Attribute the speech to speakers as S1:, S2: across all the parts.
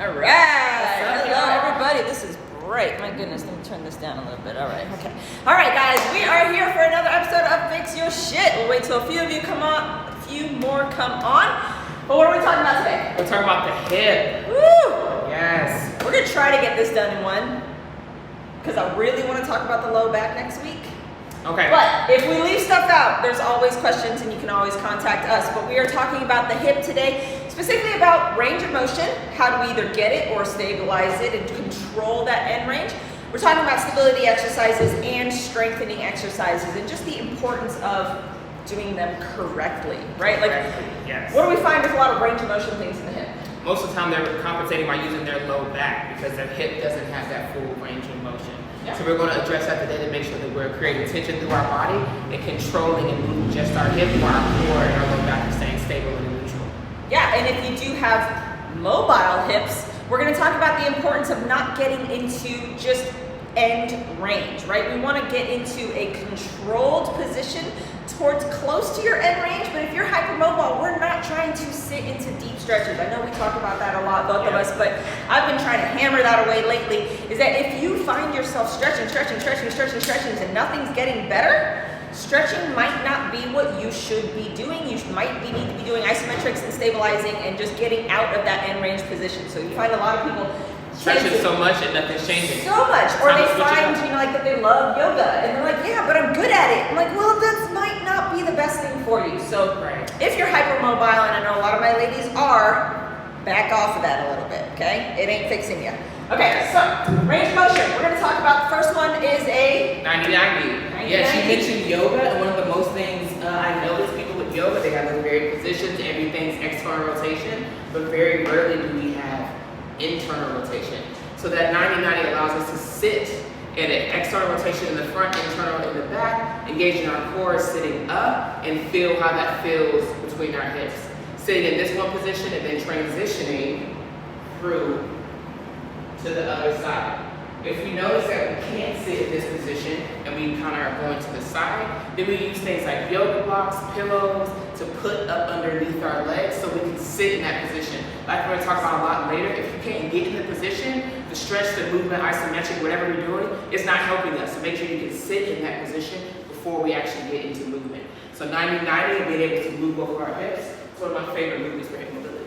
S1: All right. Hello, everybody. This is great. My goodness, let me turn this down a little bit. All right, okay. All right, guys, we are here for another episode of Fix Your Shit. We'll wait till a few of you come on, a few more come on. But what are we talking about today?
S2: We're talking about the hip.
S1: Woo!
S2: Yes.
S1: We're going to try to get this done in one because I really want to talk about the low back next week.
S2: Okay.
S1: But if we leave stuff out, there's always questions and you can always contact us. But we are talking about the hip today, specifically about range of motion. How do we either get it or stabilize it and control that end range? We're talking about stability exercises and strengthening exercises and just the importance of doing them correctly, right?
S2: Correctly, yes.
S1: What do we find with a lot of range of motion things in the hip?
S2: Most of the time they're compensating by using their low back because their hip doesn't have that full range of motion.
S1: Yep.
S2: So we're going to address that today to make sure that we're creating tension through our body and controlling and moving just our hip while our core and our low back are staying stable and neutral.
S1: Yeah, and if you do have mobile hips, we're going to talk about the importance of not getting into just end range, right? We want to get into a controlled position towards close to your end range, but if you're hypermobile, we're not trying to sit into deep stretches. I know we talk about that a lot, both of us, but I've been trying to hammer that away lately, is that if you find yourself stretching, and nothing's getting better, stretching might not be what you should be doing. You might need to be doing isometrics and stabilizing and just getting out of that end range position. So you find a lot of people
S2: Stretching so much and nothing's changing.
S1: So much. Or they find, like that they love yoga and they're like, yeah, but I'm good at it. I'm like, well, that might not be the best thing for you. So if you're hypermobile, and I know a lot of my ladies are, back off of that a little bit, okay? It ain't fixing you. Okay, so range of motion. We're going to talk about the first one is a
S2: 90-90. Yeah, she mentioned yoga, and one of the most things I notice people with yoga, they have those varied positions, everything's external rotation, but very rarely do we have internal rotation. So that 90-90 allows us to sit in an external rotation in the front, internal in the back, engaging our core sitting up, and feel how that feels between our hips. Sitting in this one position and then transitioning through to the other side. If we notice that we can't sit in this position and we kind of are going to the side, then we use things like yoga blocks, pillows to put up underneath our legs so we can sit in that position. Like we're going to talk about a lot later, if you can't get in the position, the stretch, the movement, isometric, whatever we're doing, it's not helping us. So make sure you can sit in that position before we actually get into movement. So 90-90 and being able to move both of our hips is one of my favorite movements for hip mobility.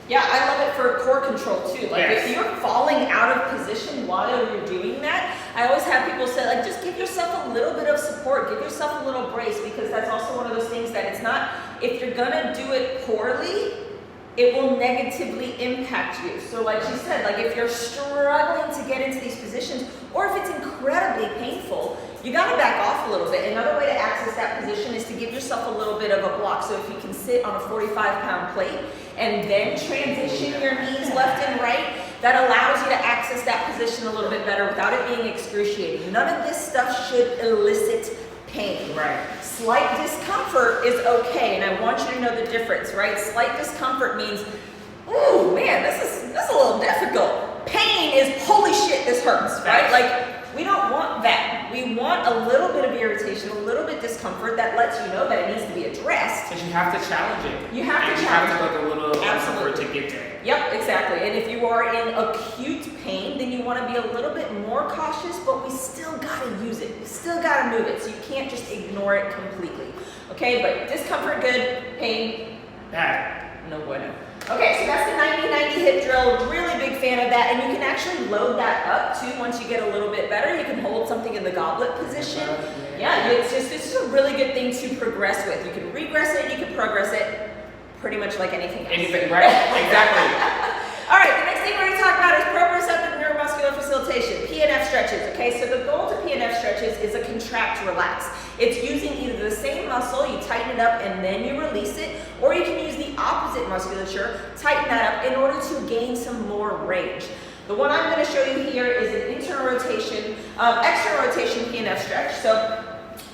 S1: Yeah, I love it for core control too. Like if you're falling out of position while you're doing that, I always have people say, like, just give yourself a little bit of support, give yourself a little brace, because that's also one of those things that it's not, if you're gonna do it poorly, it will negatively impact you. So like she said, like if you're struggling to get into these positions, or if it's incredibly painful, you gotta back off a little bit. Another way to access that position is to give yourself a little bit of a block. So if you can sit on a 45-pound plate and then transition your knees left and right, that allows you to access that position a little bit better without it being excruciating. None of this stuff should elicit pain.
S2: Right.
S1: Slight discomfort is okay, and I want you to know the difference, right? Slight discomfort means, ooh, man, this is a little difficult. Pain is, holy shit, this hurts, right? Like, we don't want that. We want a little bit of irritation, a little bit of discomfort that lets you know that it needs to be addressed.
S2: Because you have to challenge it.
S1: You have to challenge it.
S2: You have to look a little discomfort to get there.
S1: Yep, exactly. And if you are in acute pain, then you want to be a little bit more cautious, but we still got to use it. You still got to move it. So you can't just ignore it completely. Okay, but discomfort, good. Pain,
S2: bad.
S1: No bueno. Okay, so that's the 90-90 hip drill. Really big fan of that. And you can actually load that up too once you get a little bit better. You can hold something in the goblet position. Yeah, it's just a really good thing to progress with. You can regress it, you can progress it, pretty much like anything else.
S2: Anything, right? Exactly.
S1: All right, the next thing we're going to talk about is proprioceptive neuromuscular facilitation, PNF stretches. Okay, so the goal to PNF stretches is a contract, relax. It's using either the same muscle, you tighten it up and then you release it, or you can use the opposite musculature, tighten that up in order to gain some more range. The one I'm going to show you here is an internal rotation, external rotation PNF stretch. So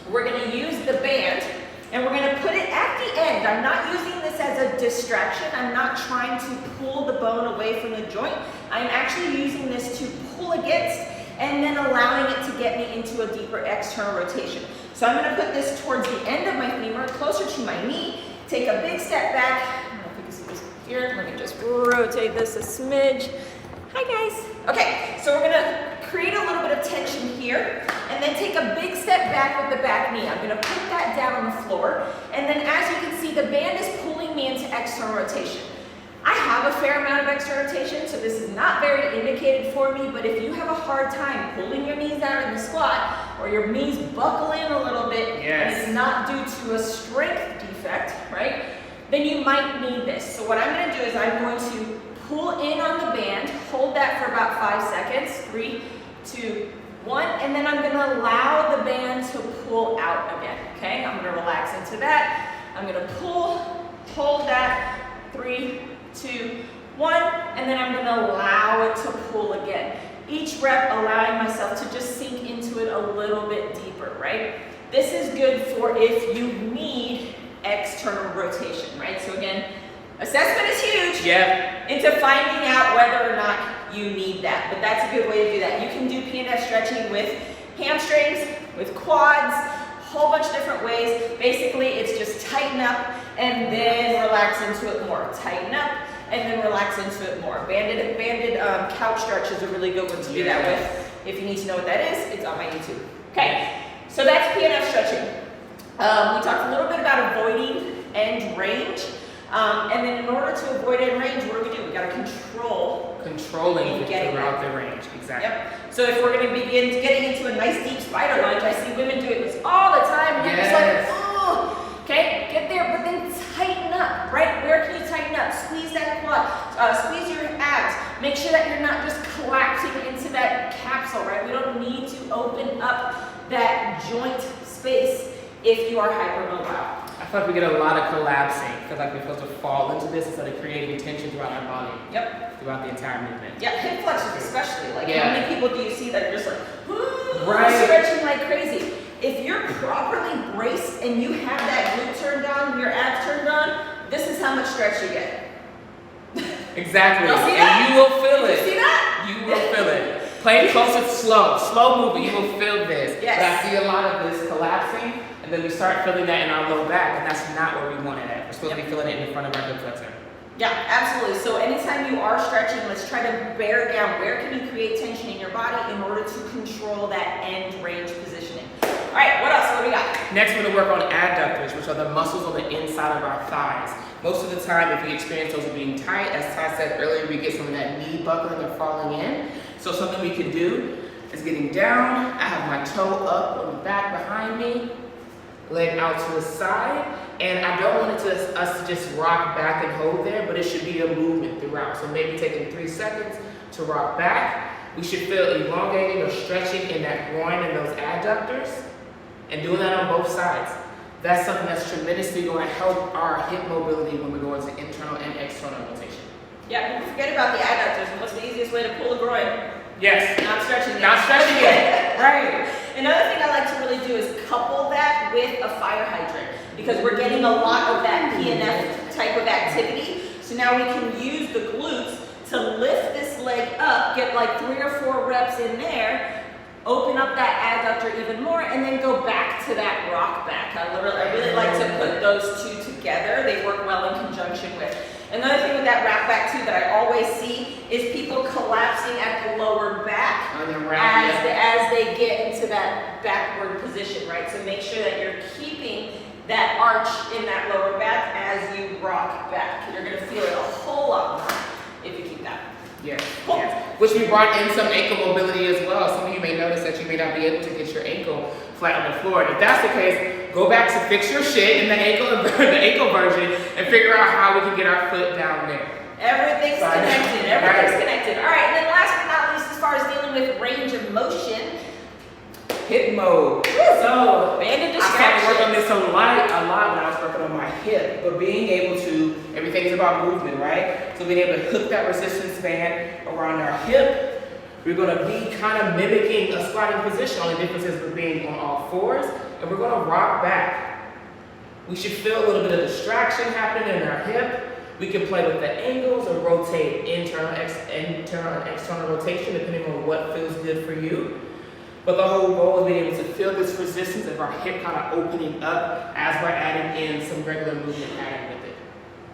S1: we're going to use the band and we're going to put it at the end. I'm not using this as a distraction. I'm not trying to pull the bone away from the joint. I'm actually using this to pull against and then allowing it to get me into a deeper external rotation. So I'm going to put this towards the end of my femur, closer to my knee, take a big step back. I don't know if you can see this here. Let me just rotate this a smidge. Hi guys. Okay, so we're gonna create a little bit of tension here and then take a big step back with the back knee. I'm gonna put that down on the floor, and then as you can see, the band is pulling me into external rotation. I have a fair amount of external rotation, so this is not very indicated for me, but if you have a hard time pulling your knees out in the squat, or your knees buckle in a little bit, and it's not due to a strength defect, right, then you might need this. So what I'm gonna do is I'm going to pull in on the band, hold that for about 5 seconds, 3, 2, 1, and then I'm gonna allow the band to pull out again, okay? I'm gonna relax into that. I'm gonna pull, hold that, 3, 2, 1, and then I'm gonna allow it to pull again. Each rep allowing myself to just sink into it a little bit deeper, right? This is good for if you need external rotation, right? So again, assessment is huge into finding out whether or not you need that, but that's a good way to do that. You can do PNF stretching with hamstrings, with quads, whole bunch of different ways. Basically, it's just tighten up and then relax into it more. Tighten up and then relax into it more. Bandit couch stretch is a really good one to do that with. If you need to know what that is, it's on my YouTube. Okay, so that's PNF stretching. We talked a little bit about avoiding end range. And then in order to avoid end range, what do? We got to
S2: controlling throughout the range. Exactly.
S1: Yep. So if we're going to begin getting into a nice deep spider lunge, I see women doing this all the time. And you're just like, oh, okay, get there, but then tighten up, right? Where can you tighten up? Squeeze that quad, squeeze your abs. Make sure that you're not just collapsing into that capsule, right? We don't need to open up that joint space if you are hypermobile.
S2: I feel like we get a lot of collapsing. I feel like we're supposed to fall into this instead of creating tension throughout our body.
S1: Yep.
S2: Throughout the entire movement.
S1: Yeah, hip flexion especially. Like how many people do you see that are just like, stretching like crazy? If you're properly braced and you have that glute turned on, your abs turned on, this is how much stretch you get.
S2: Exactly.
S1: Y'all see that?
S2: And you will feel it.
S1: You see that?
S2: You will feel it. Play it close, it's slow movement, you will feel this.
S1: Yes.
S2: But I see a lot of this collapsing, and then we start feeling that in our low back, and that's not where we want it at. We're supposed to be feeling it in the front of our hip flexor.
S1: Yeah, absolutely. So anytime you are stretching, let's try to bear down. Where can you create tension in your body in order to control that end range positioning? All right, what else? What do we got?
S2: Next, we're going to work on adductors, which are the muscles on the inside of our thighs. Most of the time, if we experience those being tight, as Ty said earlier, we get some of that knee buckling or falling in. So something we can do is getting down. I have my toe up on the back behind me, leg out to the side, and I don't want us to just rock back and hold there, but it should be a movement throughout. So maybe taking 3 seconds to rock back. We should feel elongating or stretching in that groin and those adductors, and doing that on both sides. That's something that's tremendously going to help our hip mobility when we go into internal and external rotation.
S1: Yeah, people forget about the adductors, and what's the easiest way to pull a groin?
S2: Yes.
S1: Not stretching it.
S2: Not stretching it. Right.
S1: Another thing I like to really do is couple that with a fire hydrant, because we're getting a lot of that PNF type of activity. So now we can use the glutes to lift this leg up, get like 3 or 4 reps in there, open up that adductor even more, and then go back to that rock back. I really like to put those two together. They work well in conjunction with. Another thing with that rock back too that I always see is people collapsing at the lower back as they get into that backward position, right? So make sure that you're keeping that arch in that lower back as you rock back. You're gonna feel it a whole lot more if you keep that.
S2: Yes. Cool. Yes. Which we brought in some ankle mobility as well. Some of you may notice that you may not be able to get your ankle flat on the floor. And if that's the case, go back to fix your shit in the ankle version and figure out how we can get our foot down there.
S1: Everything's connected. Everything's connected. All right, and then last but not least, as far as dealing with range of motion,
S2: hip mode.
S1: So, bandit distraction.
S2: I started working on this a lot when I was working on my hip, but being able to, everything's about movement, right? So being able to hook that resistance band around our hip, we're gonna be kind of mimicking a squatting position. Only difference is we're being on all fours, and we're gonna rock back. We should feel a little bit of distraction happening in our hip. We can play with the angles or rotate internal and external rotation depending on what feels good for you. But the whole goal is being able to feel this resistance of our hip kind of opening up as we're adding in some regular movement pattern with it.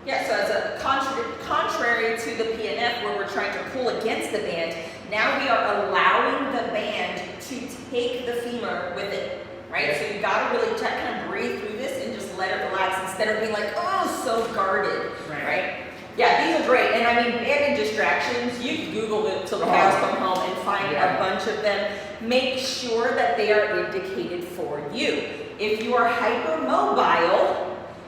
S1: Yeah, so as a contrary to the PNF where we're trying to pull against the band, now we are allowing the band to take the femur with it, right? So you gotta really kind of breathe through this and just let it relax instead of being like, oh, so guarded, right? Yeah, these are great. And I mean, banded distractions, you can Google it till the cows come home and find a bunch of them. Make sure that they are indicated for you. If you are hypermobile,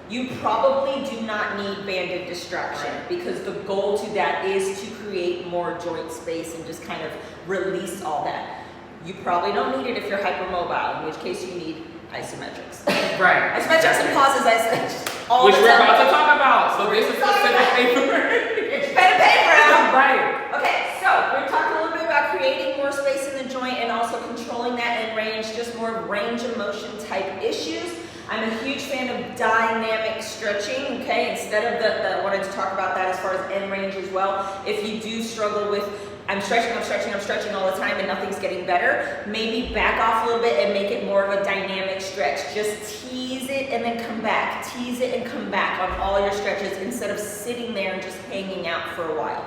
S1: you probably do not need banded distraction because the goal to that is to create more joint space and just kind of release all that. You probably don't need it if you're hypermobile, in which case you need isometrics.
S2: Right.
S1: Isometrics and pauses, all
S2: which
S1: the
S2: we're
S1: time.
S2: about to talk about. So this is specific paper.
S1: It's pen and paper out.
S2: Right.
S1: Okay, so we're talking a little bit about creating more space in the joint and also controlling that in range, just more range of motion type issues. I'm a huge fan of dynamic stretching, okay? Instead of I wanted to talk about that as far as end range as well. If you do struggle with, I'm stretching all the time and nothing's getting better, maybe back off a little bit and make it more of a dynamic stretch. Just tease it and then come back. Tease it and come back on all your stretches instead of sitting there and just hanging out for a while.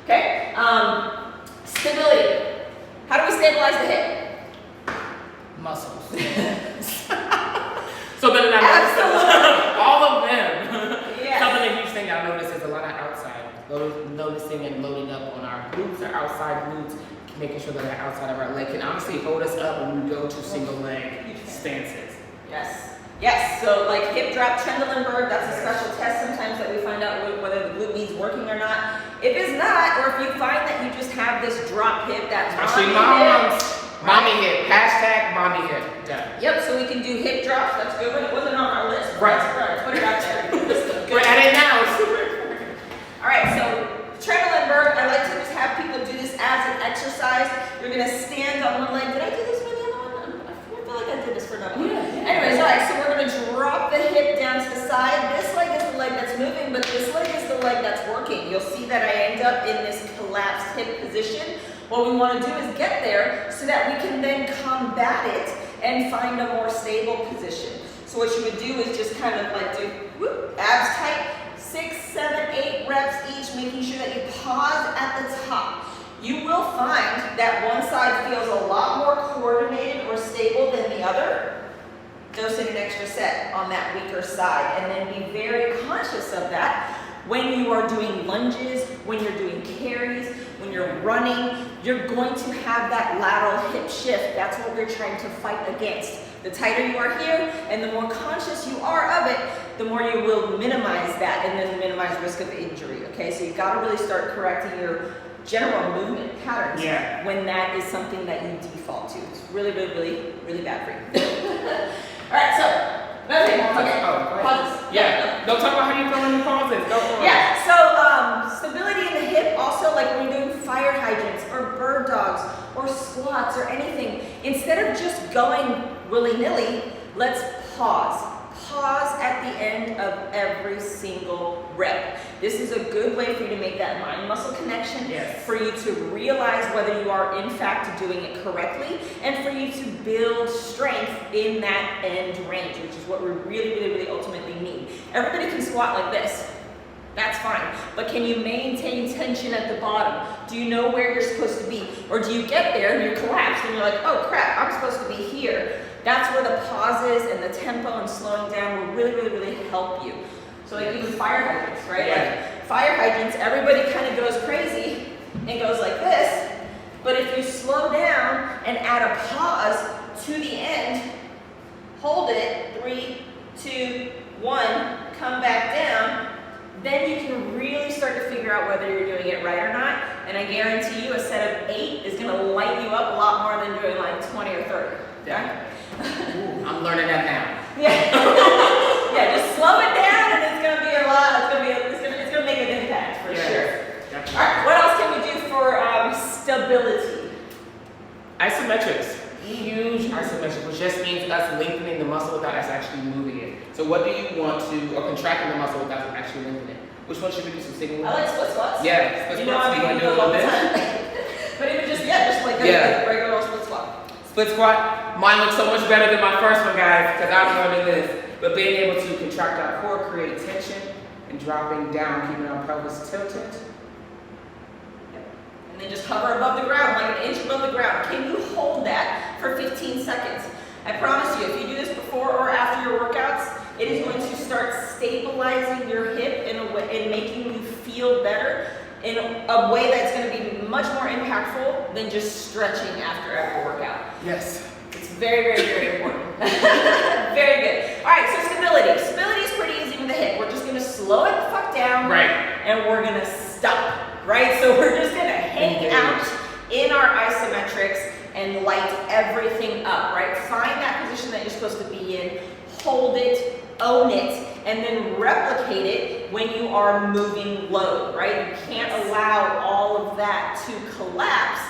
S1: Okay? Stability. How do we stabilize the hip?
S2: Muscles. So then all of them.
S1: Yes.
S2: Something a huge thing I noticed is a lot of outside. Noticing and loading up on our glutes, our outside glutes, making sure that our outside of our leg can honestly hold us up when we go to single leg stances.
S1: Yes. Yes. So like hip drop, Trendelenburg, that's a special test sometimes that we find out whether the glute means working or not. If it's not, or if you find that you just have this drop hip, that
S2: mommy hip, hashtag mommy hip. Yeah.
S1: Yep, so we can do hip drops. That's good one. It wasn't on our list.
S2: Right.
S1: Put it out there.
S2: We're at it now.
S1: All right, so Trendelenburg, I like to just have people do this as an exercise. You're gonna stand on one leg. Did I do this for the other one? I feel like I did this for another one. Anyways, all right, so we're gonna drop the hip down to the side. This leg is the leg that's moving, but this leg is the leg that's working. You'll see that I end up in this collapsed hip position. What we want to do is get there so that we can then combat it and find a more stable position. So what you would do is just kind of like do abs tight, 6, 7, 8 reps each, making sure that you pause at the top. You will find that one side feels a lot more coordinated or stable than the other. Dose in an extra set on that weaker side, and then be very conscious of that. When you are doing lunges, when you're doing carries, when you're running, you're going to have that lateral hip shift. That's what we're trying to fight against. The tighter you are here and the more conscious you are of it, the more you will minimize that and then minimize risk of injury, okay? So you gotta really start correcting your general movement patterns when that is something that you default to. It's really, really, really, really bad for you. All right, so another thing, pauses.
S2: Yeah, don't talk about how you throw in the pauses. Go for it.
S1: Yeah, so stability in the hip also, like when you're doing fire hydrants or bird dogs or squats or anything, instead of just going willy-nilly, let's pause. Pause at the end of every single rep. This is a good way for you to make that mind-muscle connection, for you to realize whether you are in fact doing it correctly, and for you to build strength in that end range, which is what we really, really, really ultimately need. Everybody can squat like this. That's fine. But can you maintain tension at the bottom? Do you know where you're supposed to be? Or do you get there and you're collapsed and you're like, oh crap, I'm supposed to be here. That's where the pauses and the tempo and slowing down will really, really, really help you. So like even fire hydrants, right? Like fire hydrants, everybody kind of goes crazy and goes like this. But if you slow down and add a pause to the end, hold it, 3, 2, 1, come back down, then you can really start to figure out whether you're doing it right or not. And I guarantee you a set of 8 is gonna light you up a lot more than doing like 20 or 30.
S2: Yeah. Ooh, I'm learning that now.
S1: Yeah, just slow it down and it's gonna be a lot, it's gonna make an impact for sure.
S2: Definitely.
S1: All right, what else can we do for stability?
S2: Isometrics. Huge isometric, which just means us lengthening the muscle without us actually moving it. So what do you want to, or contracting the muscle without actually lengthening it? Which one should we do some single?
S1: I like split squats.
S2: Yeah, split squats. You want to do a little bit?
S1: But even just like a regular old split squat.
S2: Split squat. Mine looks so much better than my first one, guys, because I'm learning this. But being able to contract our core, create tension, and dropping down, keeping our pelvis tilted.
S1: And then just hover above the ground, like an inch above the ground. Can you hold that for 15 seconds? I promise you, if you do this before or after your workouts, it is going to start stabilizing your hip in a way and making you feel better in a way that's going to be much more impactful than just stretching after every workout.
S2: Yes.
S1: It's very, very, very important. Very good. All right, so stability. Stability is pretty easy with the hip. We're just going to slow it the fuck down.
S2: Right.
S1: And we're going to stop. Right? So we're just going to hang out in our isometrics and light everything up. Right? Find that position that you're supposed to be in. Hold it. Own it. And then replicate it when you are moving load. Right? You can't allow all of that to collapse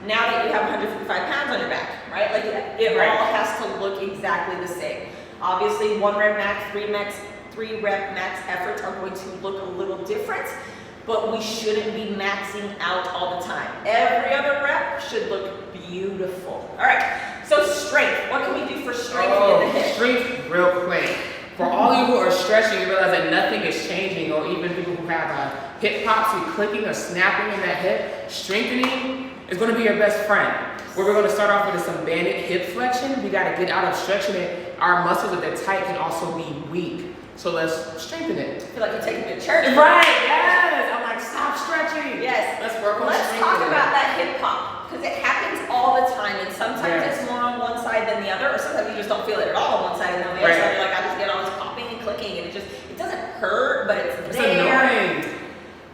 S1: now that you have 155 pounds on your back, right? Like it all has to look exactly the same. Obviously, 1 rep max, 3 rep max efforts are going to look a little different, but we shouldn't be maxing out all the time. Every other rep should look beautiful. All right, so strength. What can we do for strength in the hip?
S2: Strength, real quick. For all you who are stretching, you realize that nothing is changing, or even people who have hip pops, you clicking or snapping in that hip, strengthening is going to be your best friend. Where we're going to start off with some Bandit Hip Flexion. We got to get out of stretching it. Our muscles, if they're tight, can also be weak. So let's strengthen it.
S1: I feel like you're taking me to church.
S2: Right, yes. I'm like, stop stretching.
S1: Yes.
S2: Let's work on
S1: Let's
S2: strengthening.
S1: talk about that hip pop, because it happens all the time, and sometimes
S2: Yes.
S1: it's more on one side than the other, or sometimes you just don't feel it at all on one side, and then the other
S2: Right.
S1: side you're like, I just get all this popping and clicking, and it doesn't hurt, but it's there.
S2: Annoying.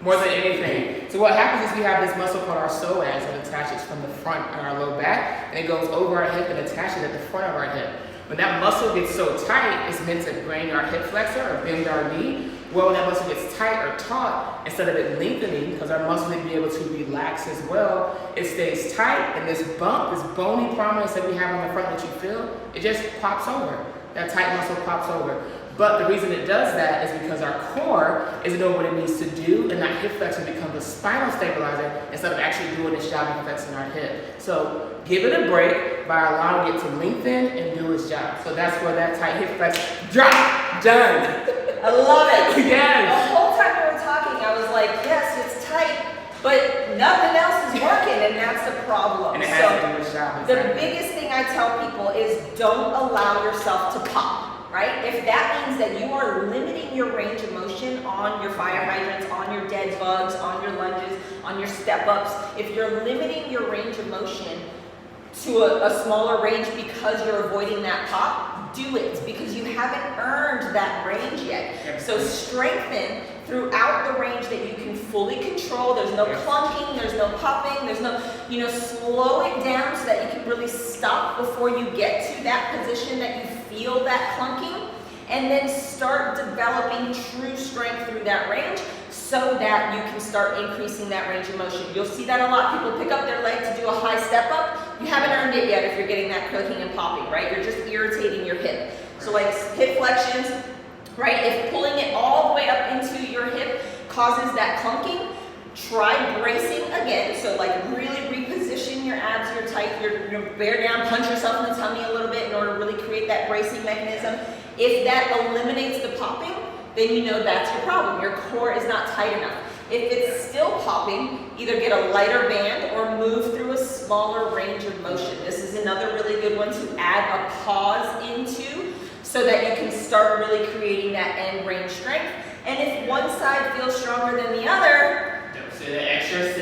S2: More than anything. So what happens is we have this muscle called our psoas that attaches from the front of our low back, and it goes over our hip and attaches at the front of our hip. When that muscle gets so tight, it's meant to bring our hip flexor or bend our knee. Well, when that muscle gets tight or taut, instead of it lengthening, because our muscle need to be able to relax as well, it stays tight, and this bump, this bony prominence that we have on the front that you feel, it just pops over. That tight muscle pops over. But the reason it does that is because our core isn't doing what it needs to do, and that hip flexion becomes a spinal stabilizer instead of actually doing its job and flexing our hip. So give it a break by allowing it to lengthen and do its job. So that's where that tight hip flexion, drop, done.
S1: I love it.
S2: Yes.
S1: The whole time we were talking, I was like, yes, it's tight, but nothing else is working, and that's the problem.
S2: And it has to do its job.
S1: The
S2: Exactly.
S1: biggest thing I tell people is don't allow yourself to pop. Right? If that means that you are limiting your range of motion on your fire hydrants, on your dead bugs, on your lunges, on your step ups, if you're limiting your range of motion to a smaller range because you're avoiding that pop, do it, because you haven't earned that range yet. So strengthen throughout the range that you can fully control. There's no clunking, there's no popping, there's no, slow it down so that you can really stop before you get to that position that you feel that clunking, and then start developing true strength through that range so that you can start increasing that range of motion. You'll see that a lot. People pick up their leg to do a high step up. You haven't earned it yet if you're getting that clicking and popping, right? You're just irritating your hip. So like hip flexions, right? If pulling it all the way up into your hip causes that clunking, try bracing again. So like really reposition your abs, your tight, your bear down, punch yourself in the tummy a little bit in order to really create that bracing mechanism. If that eliminates the popping, then you know that's your problem. Your core is not tight enough. If it's still popping, either get a lighter band or move through a smaller range of motion. This is another really good one to add a pause into so that you can start really creating that end range strength. And if one side feels stronger than the other,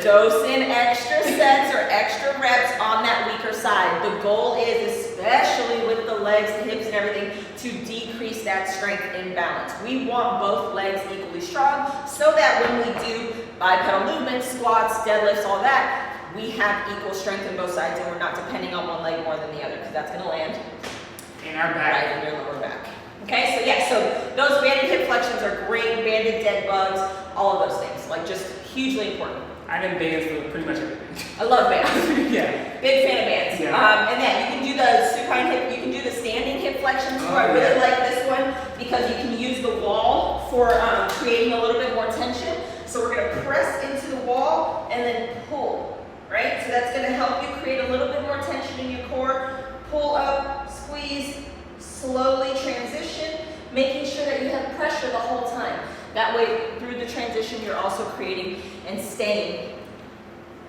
S1: dose in extra sets or extra reps on that weaker side. The goal is, especially with the legs, the hips, and everything, to decrease that strength imbalance. We want both legs equally strong so that when we do bipedal movements, squats, deadlifts, all that, we have equal strength in both sides and we're not depending on one leg more than the other, because that's going to land
S2: in our back.
S1: Right in your lower back. Okay, so yeah, so those banded hip flexions are great, banded dead bugs, all of those things, like just hugely important.
S2: I did bands for pretty much everything.
S1: I love bands.
S2: Yeah.
S1: Big fan of bands.
S2: Yeah.
S1: And then you can do the supine hip, you can do the standing hip flexion too. I really like this one because you can use the wall for creating a little bit more tension. So we're gonna press into the wall and then pull, right? So that's gonna help you create a little bit more tension in your core. Pull up, squeeze, slowly transition, making sure that you have pressure the whole time. That way, through the transition, you're also creating and staying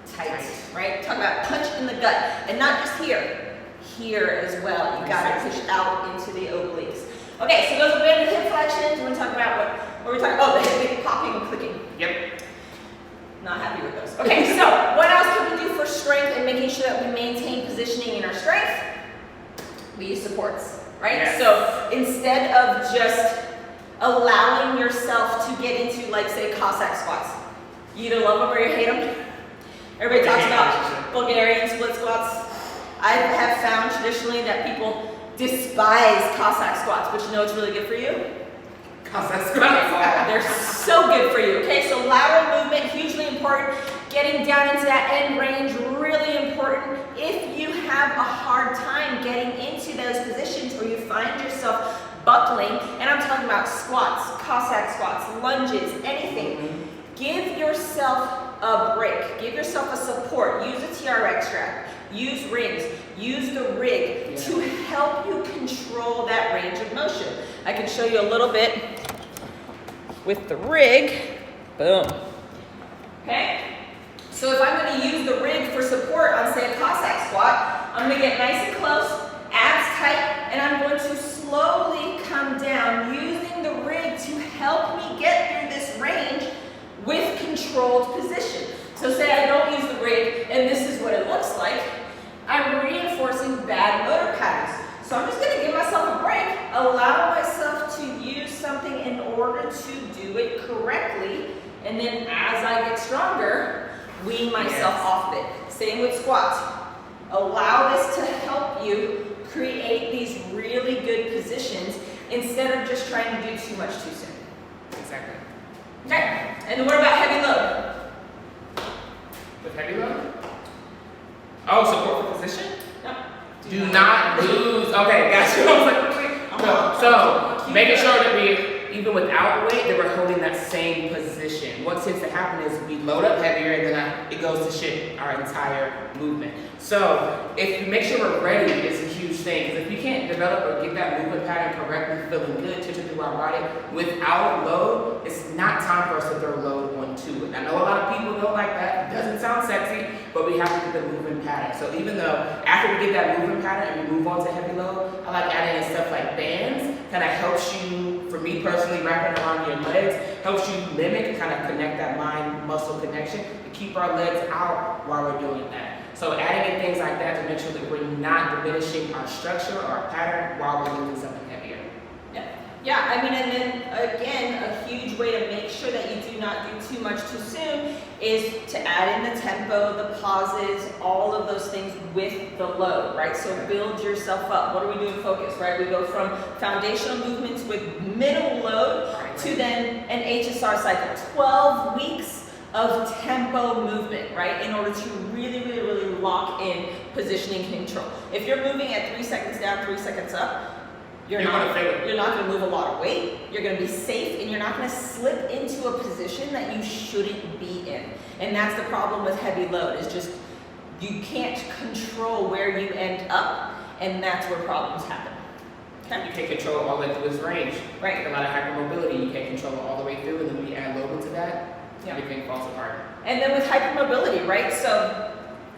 S1: tight, right? Talk about punch in the gut, and not just here as well. You gotta push out into the obliques. Okay, so those are banded hip flexions. We're gonna talk about what we're talking about. Oh, the hip popping and clicking.
S2: Yep.
S1: Not happy with those. Okay, so what else can we do for strength and making sure that we maintain positioning in our strength? We use supports, right?
S2: Yes.
S1: So instead of just allowing yourself to get into, like, say, Cossack squats, you either love them or you hate them. Everybody talks about Bulgarian split squats. I have found traditionally that people despise Cossack squats, but you know what's really good for you?
S2: Cossack squats.
S1: They're so good for you, okay? So lateral movement, hugely important. Getting down into that end range, really important. If you have a hard time getting into those positions or you find yourself buckling, and I'm talking about squats, Cossack squats, lunges, anything, give yourself a break. Give yourself a support. Use a TRX strap. Use rings. Use the rig to help you control that range of motion. I can show you a little bit with the rig. Boom. Okay? So if I'm going to use the rig for support on, say, a Cossack squat, I'm going to get nice and close, abs tight, and I'm going to slowly come down using the rig to help me get through this range with controlled position. So say I don't use the rig and this is what it looks like, I'm reinforcing bad motor patterns. So I'm just going to give myself a break, allow myself to use something in order to do it correctly, and then as I get stronger, wean myself off of it. Same with squats. Allow this to help you create these really good positions instead of just trying to do too much too soon.
S2: Exactly.
S1: Okay, and then what about heavy load?
S2: With heavy load? Oh, support for position?
S1: No.
S2: Do not lose. Okay, gotcha. I was like, wait. No. So, making sure that we, even without weight, that we're holding that same position. What tends to happen is we load up heavier and then it goes to shit our entire movement. So, if you make sure we're ready, it's a huge thing. Because if you can't develop or get that movement pattern correctly, feeling good, tension through our body, without load, it's not time for us to throw load onto it. I know a lot of people don't like that. It doesn't sound sexy, but we have to get the movement pattern. So even though after we get that movement pattern and we move on to heavy load, I like adding in stuff like bands. Kind of helps you, for me personally, wrapping around your legs, helps you mimic, kind of connect that mind-muscle connection to keep our legs out while we're doing that. So adding in things like that to make sure that we're not diminishing our structure or our pattern while we're doing something heavier.
S1: Yeah, I mean, and then again, a huge way to make sure that you do not do too much too soon is to add in the tempo, the pauses, all of those things with the load, right? So build yourself up. What do we do in focus, right? We go from foundational movements with minimal load to then an HSR cycle, 12 weeks of tempo movement, right? In order to really lock in positioning control. If you're moving at 3 seconds down, 3 seconds up, you're not going to move a lot of weight, you're going to be safe, and you're not going to slip into a position that you shouldn't be in. And that's the problem with heavy load, is just you can't control where you end up, and that's where problems happen. Okay?
S2: You can't control all the way through this range.
S1: Right.
S2: Like a lot of hypermobility, you can't control it all the way through, and then when you add load into that, everything falls apart.
S1: And then with hypermobility, right? So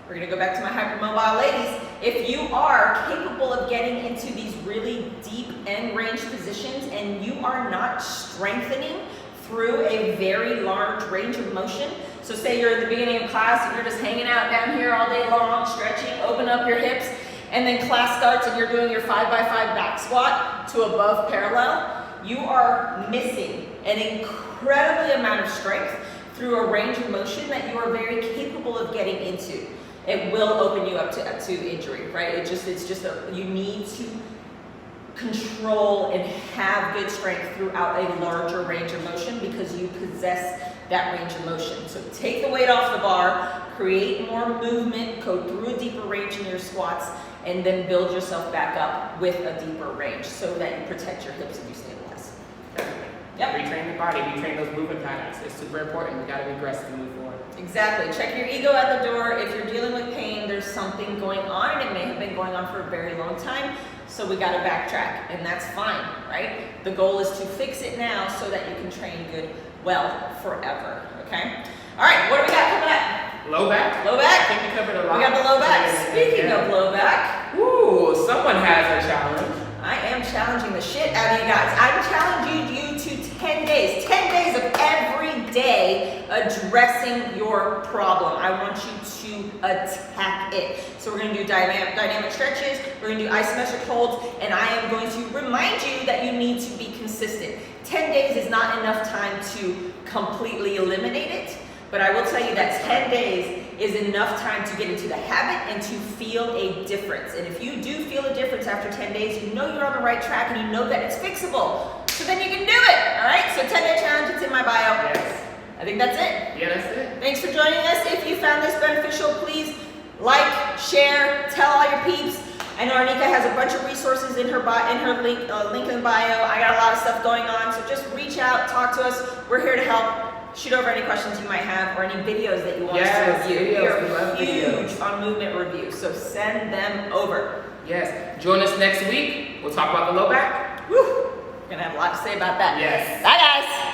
S1: we're going to go back to my hypermobile ladies. If you are capable of getting into these really deep end range positions and you are not strengthening through a very large range of motion, so say you're at the beginning of class and you're just hanging out down here all day long, stretching, open up your hips, and then class starts and you're doing your 5x5 back squat to above parallel, you are missing an incredibly amount of strength through a range of motion that you are very capable of getting into. It will open you up to injury, right? It's just you need to control and have good strength throughout a larger range of motion because you possess that range of motion. So take the weight off the bar, create more movement, go through a deeper range in your squats, and then build yourself back up with a deeper range so that you protect your hips and you stabilize. Yep.
S2: Retrain the body, retrain those movement patterns. It's super important. We gotta be aggressive to move forward.
S1: Exactly. Check your ego at the door. If you're dealing with pain, there's something going on, and it may have been going on for a very long time. So we gotta backtrack, and that's fine, right? The goal is to fix it now so that you can train good, well, forever, okay? All right, what do we got coming up?
S2: Low back.
S1: Low back?
S2: I think we covered a lot.
S1: We got the low back.
S2: Yeah.
S1: Speaking of low back,
S2: Ooh, someone has a challenge.
S1: I am challenging the shit out of you guys. I'm challenging you to 10 days. 10 days of every day addressing your problem. I want you to attack it. So we're going to do dynamic stretches, we're going to do isometric holds, and I am going to remind you that you need to be consistent. 10 days is not enough time to completely eliminate it, but I will tell you that 10 days is enough time to get into the habit and to feel a difference. And if you do feel a difference after 10 days, you know you're on the right track and you know that it's fixable. So then you can do it, all right? So 10-day challenge, it's in my bio.
S2: Yes.
S1: I think that's it.
S2: Yeah, that's it.
S1: Thanks for joining us. If you found this beneficial, please like, share, tell all your peeps. I know Arnika has a bunch of resources in her link in the bio. I got a lot of stuff going on, so just reach out, talk to us. We're here to help. Shoot over any questions you might have or any videos that you want us to review.
S2: Videos.
S1: We are huge on movement review, so send them over.
S2: Yes. Join us next week. We'll talk about the low back.
S1: Woo! We're gonna have a lot to say about that.
S2: Yes.
S1: Bye, guys.